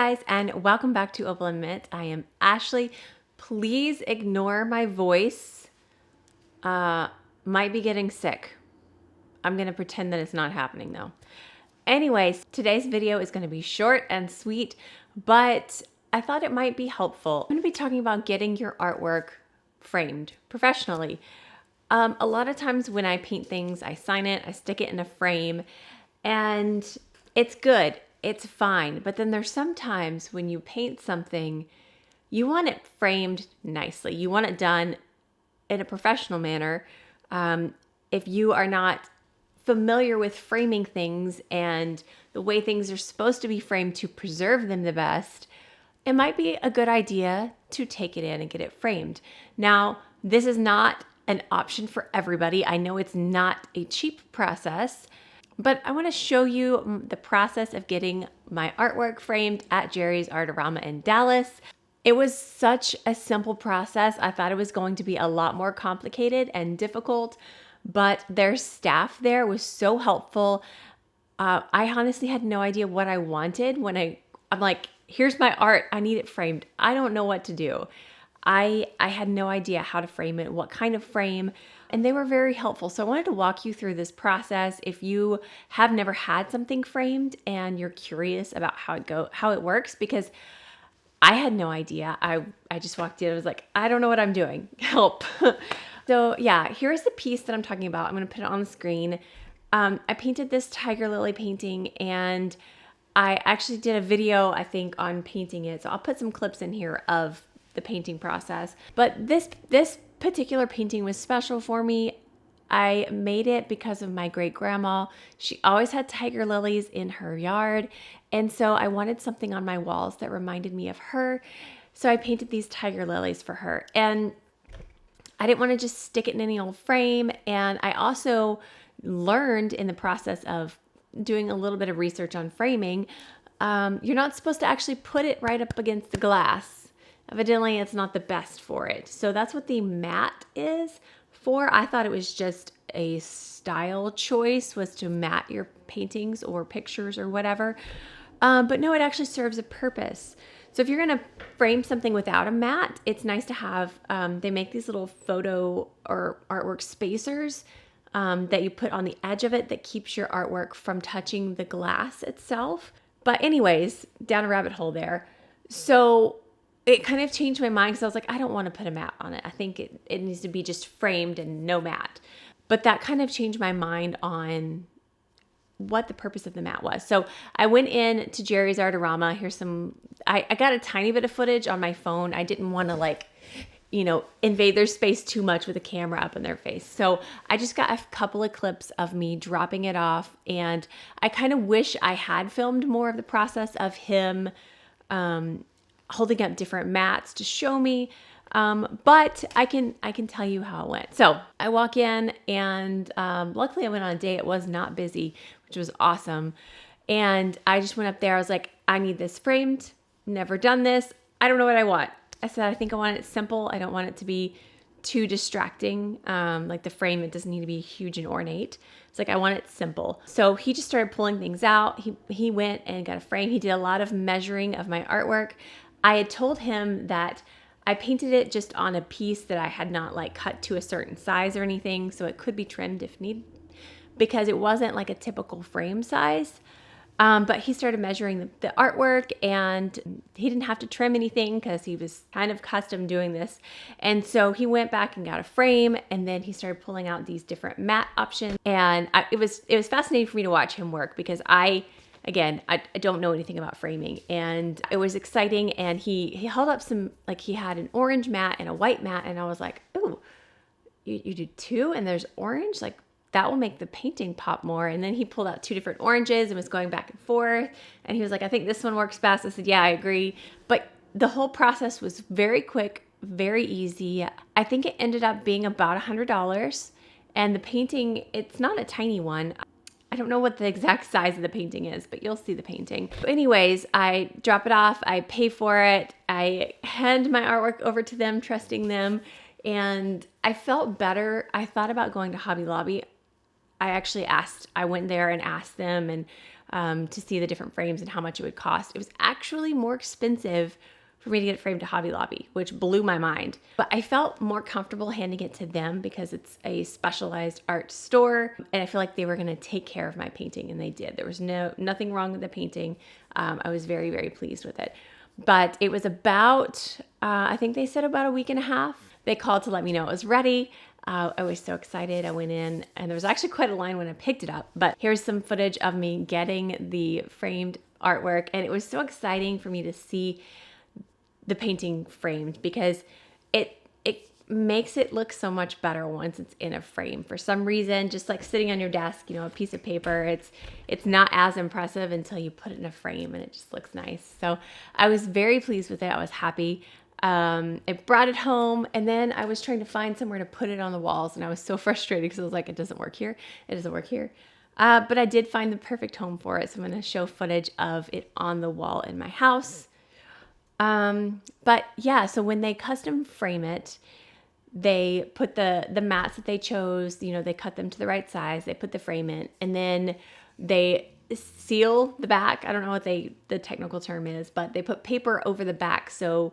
guys, and welcome back to Opal&Mint. I am Ashley. Please ignore my voice. Might be getting sick. I'm going to pretend that it's not happening though. Anyways, today's video is going to be short and sweet, but I thought it might be helpful. I'm going to be talking about getting your artwork framed professionally. A lot of times when I paint things, I sign it, I stick it in a frame, and it's good. It's fine. But then there's sometimes when you paint something, you want it framed nicely. You want it done in a professional manner. If you are not familiar with framing things and the way things are supposed to be framed to preserve them the best, it might be a good idea to take it in and get it framed. Now, this is not an option for everybody. I know it's not a cheap process, but I want to show you the process of getting my artwork framed at Jerry's Artarama in Dallas. It was such a simple process. I thought it was going to be a lot more complicated and difficult, but their staff there was so helpful. I honestly had no idea what I wanted when I'm like, here's my art. I need it framed. I don't know what to do. I had no idea how to frame it, what kind of frame, and they were very helpful. So I wanted to walk you through this process. If you have never had something framed and you're curious about how it works, because I had no idea. I just walked in. I was like, I don't know what I'm doing. Help. So yeah, here's the piece that I'm talking about. I'm going to put it on the screen. I painted this tiger lily painting, and I actually did a video, I think, on painting it. So I'll put some clips in here of the painting process. But this particular painting was special for me. I made it because of my great grandma. She always had tiger lilies in her yard. And so I wanted something on my walls that reminded me of her. So I painted these tiger lilies for her. And I didn't want to just stick it in any old frame. And I also learned in the process of doing a little bit of research on framing, you're not supposed to actually put it right up against the glass. Evidently, it's not the best for it. So that's what the mat is for. I thought it was just a style choice, was to mat your paintings or pictures or whatever. But no, it actually serves a purpose. So if you're going to frame something without a mat, it's nice to have, they make these little photo or artwork spacers that you put on the edge of it that keeps your artwork from touching the glass itself. But anyways, down a rabbit hole there. So it kind of changed my mind because I was like, I don't want to put a mat on it. I think it needs to be just framed and no mat. But that kind of changed my mind on what the purpose of the mat was. So I went in to Jerry's Artarama. Here's I got a tiny bit of footage on my phone. I didn't want to invade their space too much with a camera up in their face. So I just got a couple of clips of me dropping it off. And I kind of wish I had filmed more of the process of him holding up different mats to show me. But I can tell you how it went. So I walk in, and luckily I went on a day it was not busy, which was awesome. And I just went up there. I was like, I need this framed. Never done this. I don't know what I want. I said, I think I want it simple. I don't want it to be too distracting. Like the frame, it doesn't need to be huge and ornate. It's like, I want it simple. So he just started pulling things out. He went and got a frame. He did a lot of measuring of my artwork. I had told him that I painted it just on a piece that I had not cut to a certain size or anything, so it could be trimmed if needed, because it wasn't like a typical frame size. But he started measuring the artwork, and he didn't have to trim anything because he was kind of accustomed doing this. And so he went back and got a frame, and then he started pulling out these different mat options. And it was fascinating for me to watch him work, because I don't know anything about framing, and it was exciting. And he held up some, he had an orange mat and a white mat, and I was like, ooh, you do two and there's orange? That will make the painting pop more. And then he pulled out two different oranges and was going back and forth, and he was like, I think this one works best. I said, yeah, I agree. But the whole process was very quick, very easy. I think it ended up being about $100, and the painting, it's not a tiny one. I don't know what the exact size of the painting is, but you'll see the painting. But anyways, I drop it off, I pay for it, I hand my artwork over to them, trusting them, and I felt better. I thought about going to Hobby Lobby. I went there and asked them, and to see the different frames and how much it would cost. It was actually more expensive for me to get it framed to Hobby Lobby, which blew my mind. But I felt more comfortable handing it to them because it's a specialized art store, and I feel like they were gonna take care of my painting, and they did. There was nothing wrong with the painting. I was very, very pleased with it. But it was about, I think they said about a week and a half. They called to let me know it was ready. I was so excited. I went in, and there was actually quite a line when I picked it up. But here's some footage of me getting the framed artwork, and it was so exciting for me to see the painting framed because it makes it look so much better once it's in a frame. For some reason, just like sitting on your desk, a piece of paper, it's not as impressive until you put it in a frame and it just looks nice. So I was very pleased with it. I was happy. I brought it home, and then I was trying to find somewhere to put it on the walls, and I was so frustrated because I was like, it doesn't work here. It doesn't work here. But I did find the perfect home for it. So I'm going to show footage of it on the wall in my house. But yeah, so when they custom frame it, they put the mats that they chose, they cut them to the right size, they put the frame in, and then they seal the back. I don't know what the technical term is, but they put paper over the back so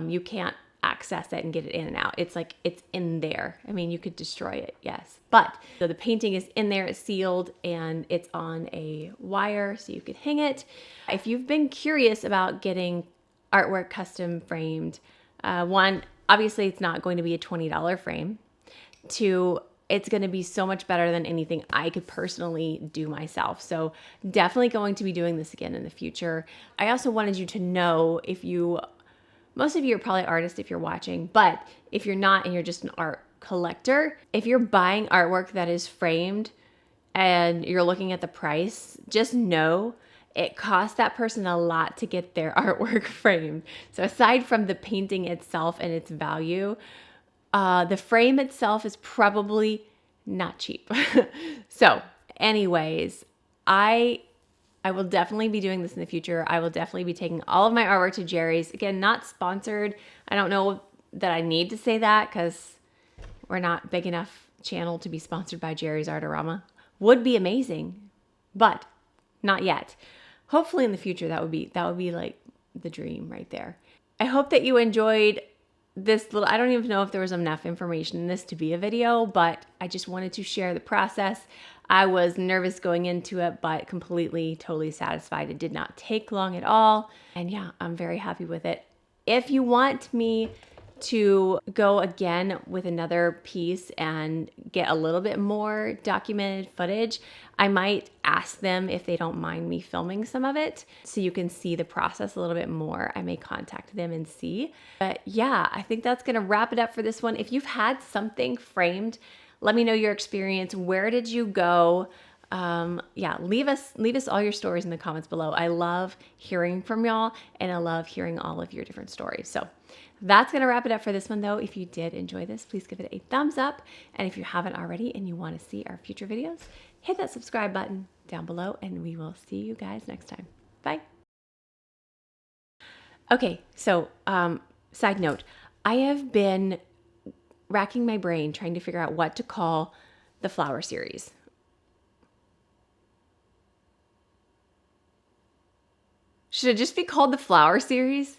you can't access it and get it in and out. It's like it's in there. I mean, you could destroy it, yes. But so the painting is in there, it's sealed, and it's on a wire so you could hang it. If you've been curious about getting artwork custom framed, one, obviously it's not going to be a $20 frame. Two, it's going to be so much better than anything I could personally do myself. So definitely going to be doing this again in the future. I also wanted you to know, most of you are probably artists if you're watching, but if you're not and you're just an art collector, if you're buying artwork that is framed and you're looking at the price, just know it costs that person a lot to get their artwork framed. So aside from the painting itself and its value, the frame itself is probably not cheap. So anyways, I will definitely be doing this in the future. I will definitely be taking all of my artwork to Jerry's. Again, not sponsored. I don't know that I need to say that because we're not big enough channel to be sponsored by Jerry's Artarama. Would be amazing, but not yet. Hopefully in the future that would be like the dream right there. I hope that you enjoyed this little, I don't even know if there was enough information in this to be a video, but I just wanted to share the process. I was nervous going into it, but totally satisfied. It did not take long at all. And yeah, I'm very happy with it. If you want me to go again with another piece and get a little bit more documented footage, I might ask them if they don't mind me filming some of it so you can see the process a little bit more. I may contact them and see. But yeah, I think that's gonna wrap it up for this one. If you've had something framed, let me know your experience. Where did you go? Yeah, leave us all your stories in the comments below. I love hearing from y'all, and I love hearing all of your different stories. So that's going to wrap it up for this one, though. If you did enjoy this, please give it a thumbs up. And if you haven't already and you want to see our future videos, hit that subscribe button down below, and we will see you guys next time. Bye. Okay, so side note, I have been racking my brain trying to figure out what to call the flower series. Should it just be called the flower series?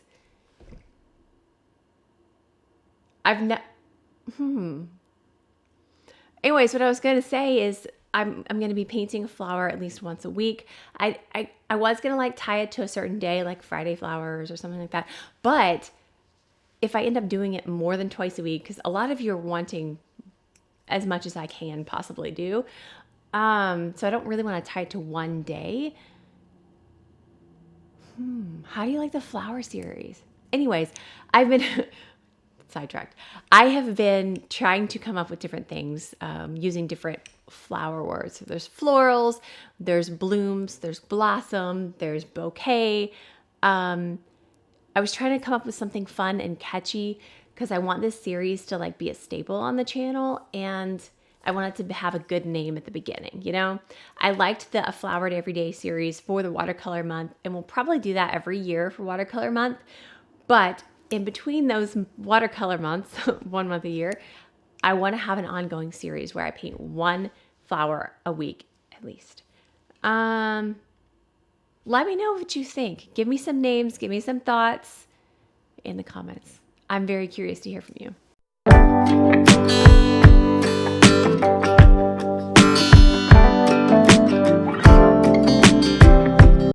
Anyways, what I was going to say is I'm going to be painting a flower at least once a week. I was going to tie it to a certain day, like Friday flowers or something like that. But if I end up doing it more than twice a week, because a lot of you are wanting as much as I can possibly do. So I don't really want to tie it to one day. How do you like the flower series? Anyways, I've been sidetracked. I have been trying to come up with different things using different flower words. So there's florals, there's blooms, there's blossom, there's bouquet. I was trying to come up with something fun and catchy because I want this series to be a staple on the channel, and I want it to have a good name at the beginning, I liked the A Flowered Everyday series for the watercolor month, and we'll probably do that every year for watercolor month. But in between those watercolor months, 1 month a year, I want to have an ongoing series where I paint one flower a week at least. Let me know what you think. Give me some names, give me some thoughts in the comments. I'm very curious to hear from you.